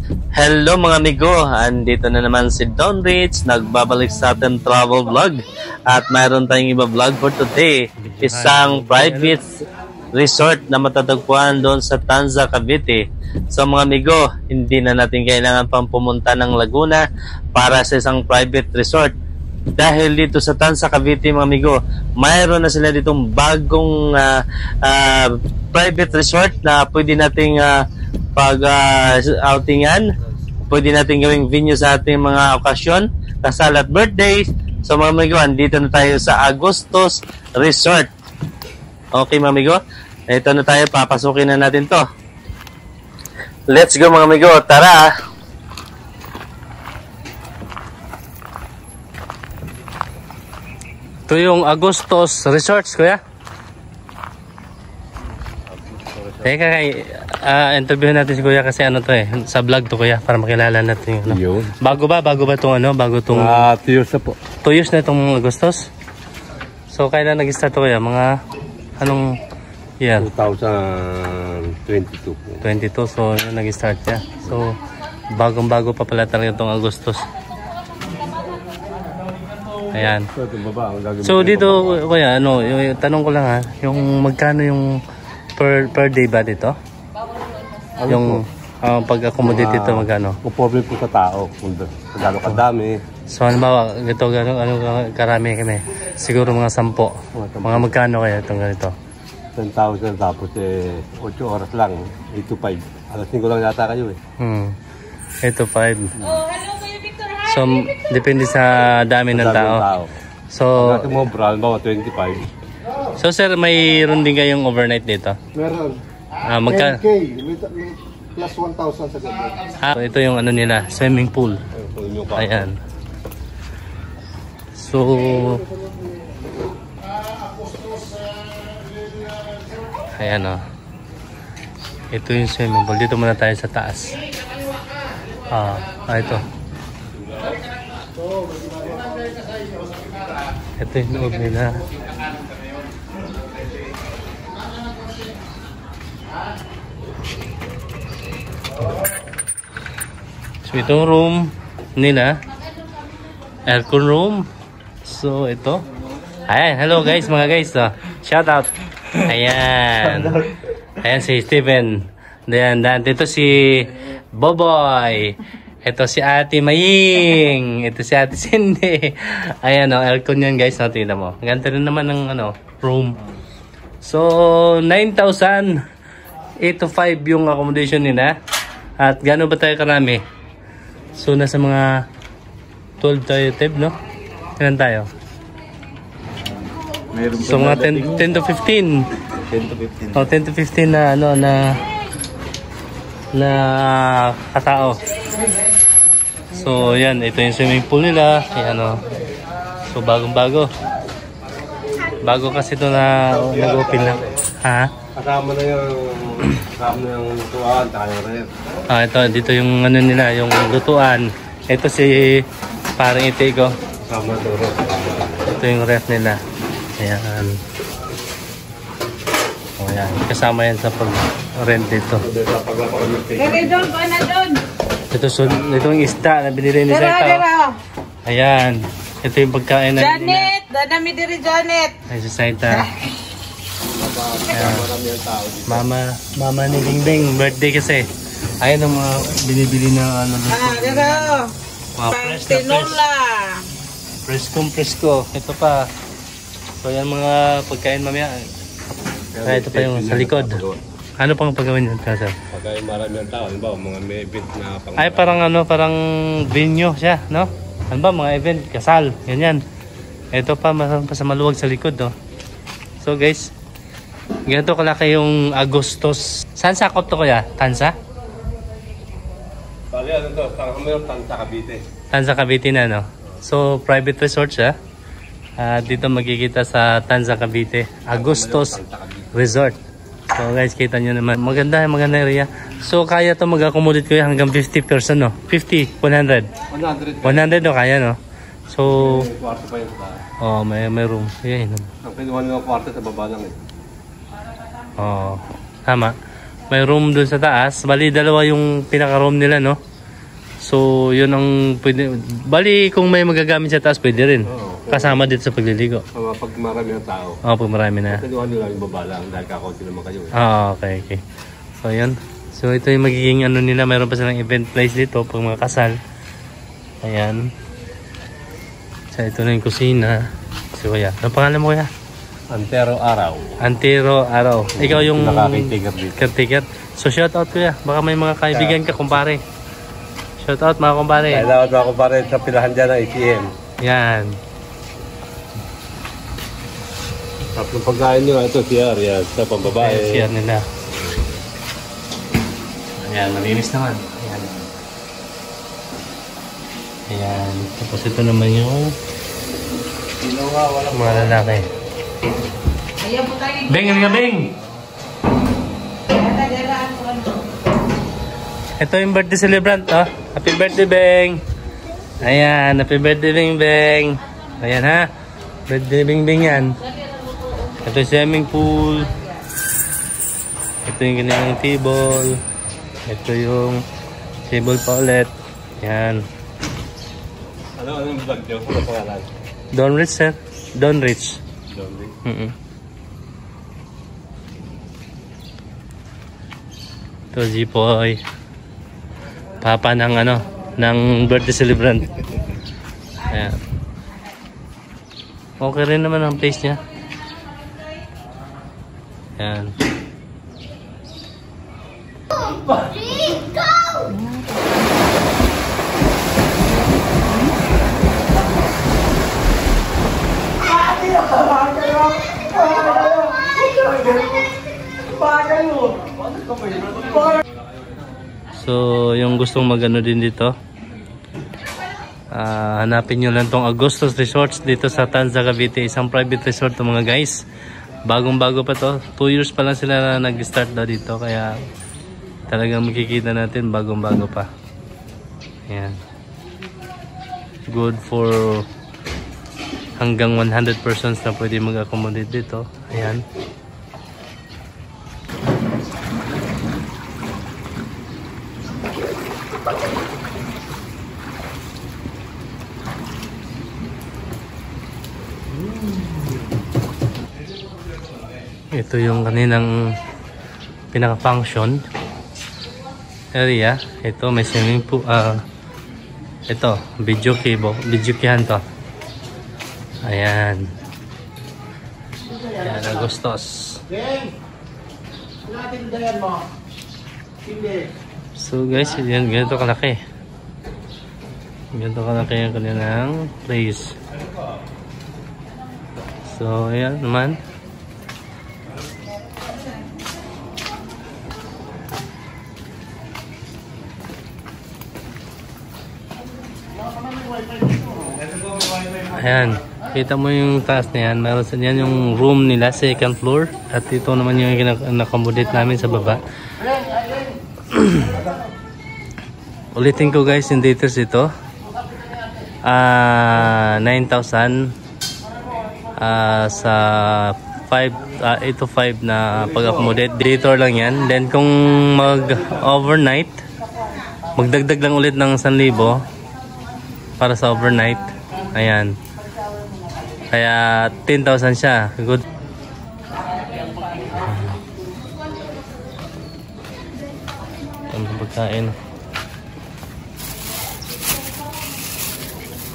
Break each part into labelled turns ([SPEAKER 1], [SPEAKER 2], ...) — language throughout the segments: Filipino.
[SPEAKER 1] Hello mga amigo, andito na naman si Don Rich, nagbabalik sa ating travel vlog. At mayroon tayong iba vlog for today. Isang private resort na matatagpuan doon sa Tanza, Cavite. So mga amigo, hindi na natin kailangan pang pumunta ng Laguna para sa isang private resort. Dahil dito sa Tanza, Cavite mga amigo, mayroon na sila ditong bagong private resort na pwede nating outingan, pwede natin gawing venue sa ating mga okasyon, kasal at birthdays. So mga amigo, dito na tayo sa Agustos Resort. Okay mga amigo, ito na tayo, papasukin na natin to. Let's go mga amigo, tara! Ito yung Agustos Resorts, kuya. Teka, interview natin si kuya kasi ano to sa vlog to kuya, para makilala natin yung ano. Bago ba itong ano? Bago itong
[SPEAKER 2] 2 years na po.
[SPEAKER 1] 2 years na itong Agustos? So, kailan nag-start to kuya? Mga anong year?
[SPEAKER 2] 2022 po.
[SPEAKER 1] 22, so nag-start siya. So, bagong-bago pa pala talaga itong Agustos. Ayan. So, dito kuya, ano, yung tanong ko lang ha, yung magkano yung per day ba dito?
[SPEAKER 2] Ano
[SPEAKER 1] yung pag-accommodate dito magkano?
[SPEAKER 2] Conforme po sa tao, kung gano'ng kadami.
[SPEAKER 1] So halimbawa, ito gano'ng karami kami? Siguro mga 10. Mga magkano kaya itong ganito?
[SPEAKER 2] 10,000 tapos 8 oras lang, 8 to 5. Alas 5 lang yata kayo
[SPEAKER 1] 8 to 5. So depende sa dami ng tao. So
[SPEAKER 2] natin mo bral, bawa 25.
[SPEAKER 1] So sir, mayroon din kayong overnight dito?
[SPEAKER 3] Meron.
[SPEAKER 1] 10K
[SPEAKER 3] plus 1,000 sa gabi.
[SPEAKER 1] Ito yung ano nila, swimming pool. Ayan. So ayan o. Ito yung swimming pool. Dito muna tayo sa taas. Ito. Ito yung loob nila. So itong room nila, aircon room. So ito. Ayan, hello guys, mga guys. Shout out. Ayan. Ayan si Steven. Ayan, dito si Boboy. Ito si Ate Maying. Ito si Ate Cindy. Ayan aircon yan guys. Tingnan mo. Ganito rin naman ng room. So 9,000. 8 to 5 yung accommodation nila. At gaano ba tayo karami? So nasa mga 12 tayo, Teb, no? Ilan tayo? So mga 10 to 15. 10 to 15 na na katao. So yan, ito yung swimming pool nila. Ayan, so bagong-bago. Bago kasi ito na nag-open lang. Ha?
[SPEAKER 2] Kasama na yung lutuan, tayo rin.
[SPEAKER 1] Ito, dito yung ano nila, yung lutuan. Ito si parang ite ko.
[SPEAKER 2] Kasama ito ref.
[SPEAKER 1] Ito yung ref nila. Ayan. Ayan. Kasama yan sa pag-rent dito. Ito yung isda na binili nila ito. Ayan. Ito yung pagkain na
[SPEAKER 4] Janet! Dadami diri Janet!
[SPEAKER 1] Ay, si Saita. Mama ni Bingbing, birthday kasi. Ayan ang mga binibili na
[SPEAKER 4] dito.
[SPEAKER 1] Mga
[SPEAKER 4] Tinola.
[SPEAKER 1] Presko. Ito pa. So yan mga pagkain mamaya. Ito pa yung sa likod. Ano pang pagawin yun, Kasal?
[SPEAKER 2] Pagkain marami ang tao, halimbawa mga may event na pang...
[SPEAKER 1] Ay parang venue siya, no? Ano ba mga event, kasal, ganyan. Ito pa sa maluwag sa likod, no? So guys, ganito kalaki yung Agustos. Saan sakop to kuya? Tanza?
[SPEAKER 2] Bali, ano to? Tanza, Cavite.
[SPEAKER 1] Tanza, Cavite na, no? So, private resort siya. Dito magkikita sa Tanza, Cavite. Agustos Resort. So guys, kita nyo naman. Maganda area. So, kaya to mag-accommodate ko hanggang 50 person, no? 50, 100. 100 no, kaya, no? So,
[SPEAKER 2] may kwarto pa yun sa
[SPEAKER 1] may room. Ayan.
[SPEAKER 2] Ang pinuha ng kwarto sa baba lang
[SPEAKER 1] Tama. May room doon sa taas. Bali, dalawa yung pinaka-room nila, no? So, yun ang pwede. Bali, kung may magagamit sa taas, pwede rin. Kasama dito sa pagliligo.
[SPEAKER 2] Pag marami ng tao.
[SPEAKER 1] Oo, pag marami na.
[SPEAKER 2] Taluhan nyo lang yung baba lang dahil kakaunti naman kayo.
[SPEAKER 1] Okay. So, yun. So, ito yung magiging ano nila. Mayroon pa silang event place dito pag mga kasal. Ayan. So, ito na yung kusina. So, kuya. Ano pangalan mo, kuya?
[SPEAKER 2] Antero Araw.
[SPEAKER 1] Antero Araw. Ikaw yung
[SPEAKER 2] Nakakitigar dito.
[SPEAKER 1] caretaker. So, shout out, kuya. Baka may mga kaibigan ka, kumpare. Shout out, mga kumpare.
[SPEAKER 2] Kailangan ako pa rin sa pilahan dyan ng ATM.
[SPEAKER 1] Yan.
[SPEAKER 2] Tapos yung pagkain nyo, ito CR, yan. Sa pambabae.
[SPEAKER 1] Ayan, share nila. Ayan, malinis naman. Ayan. Ayan. Tapos ito naman yung mga lalaki. Beng, ano ka, Beng? Ito yung birthday celebrant, oh. Happy birthday, Beng. Ayan, happy birthday, Beng, Beng. Ayan, ha. Birthday, Beng, Beng yan. Ito yung swimming pool. Ito yung kanilang table. Ito yung table pa ulit. Ayan.
[SPEAKER 2] Anong vlog nyo? Ano pangalan?
[SPEAKER 1] Don Rich, sir. Don Rich.
[SPEAKER 2] Don Rich.
[SPEAKER 1] Ito, G-Poy. Papa ng ano, ng birthday celebrant. Ayan. Okay rin naman ang place niya. Ayan. So, yung gustong magano din dito, hanapin nyo lang tong Agustus Resorts dito sa Tanza, Cavite. Isang private resort to mga guys. Bagong-bago pa to. 2 years pa lang sila na nag-start daw dito. Kaya talagang makikita natin bagong-bago pa. Ayan. Good for hanggang 100 persons na pwede mag-accommodate dito. Ayan. Ito yung kanilang pinaka-function area. Ito may swimming pool. Ito, video keyhan to. Ayan. Ayan, Agustos. So guys, yan, ganito kalaki. Ganito kalaki yung kanilang place. So, ayan naman. Ayan, kita mo yung taas na yan. Meron sa yan yung room nila, second floor. At ito naman yung nakakomodate namin sa baba. Ulitin ko guys, yung details ito. 9,000 sa 8 to 5 na pag-accommodate. Detour lang yan. Then kung mag-overnight, magdagdag lang ulit ng 1,000 para sa overnight. Ayan. Kaya 10,000 siya. Good. Ang pagkain.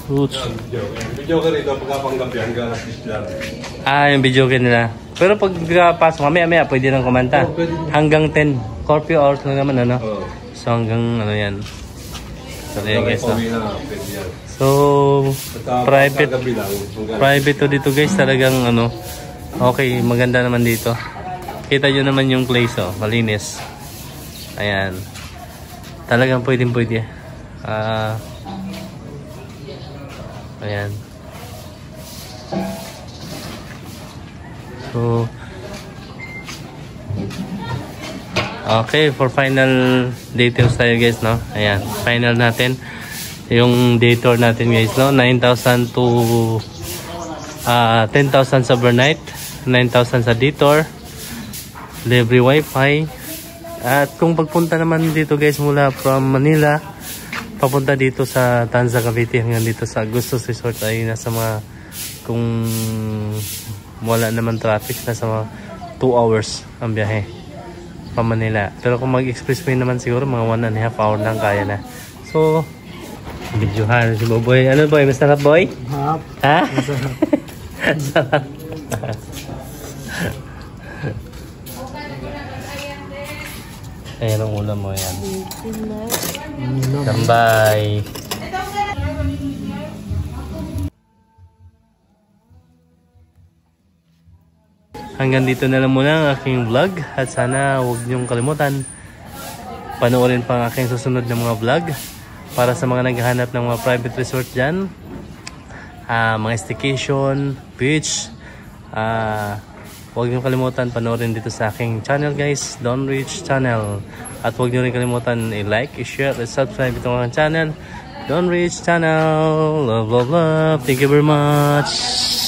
[SPEAKER 1] Fruits.
[SPEAKER 2] Video ka rito pagkapanggabi hanggang alas 10 lang.
[SPEAKER 1] Yung video ka nila. Pero pag pasok mamaya pwede nang kumanta. Hanggang 10. Curfew hours lang naman, ano? So hanggang ano yan. So yan guys. So private to dito guys. Talagang ano. Okay, maganda naman dito. Kita nyo naman yung place, oh. Malinis. Ayan. Talagang pwede. Ayan. So, okay, for final details tayo guys, no? Ayan, final natin. Yung day tour natin guys, no? 9,000 to 10,000 sa overnight. 9,000 sa detour. Libre wifi. At kung pagpunta naman dito guys mula from Manila, papunta dito sa Tanza, Cavite hanggang dito sa Agustus Resort ay nasa mga, kung wala naman traffic, nasa mga 2 hours ang biyahe pa Manila. Pero kung mag-expressway naman siguro mga 1.5 hour lang kaya na. So, videohan si Boboy. Ano boy? Masarap boy? Ha? Masarap. Ayan ang ulam mo yan. Tambay. Hanggang dito na lang muna ang aking vlog at sana huwag niyong kalimutan panoorin pa ang aking susunod na mga vlog para sa mga naghahanap ng mga private resort dyan, mga staycation, beach. Huwag niyong kalimutan panoorin dito sa aking channel guys, Don Rich Channel, at huwag niyo rin kalimutan i-like, i-share, at subscribe itong aking channel, Don Rich Channel. Love, love, love. Thank you very much.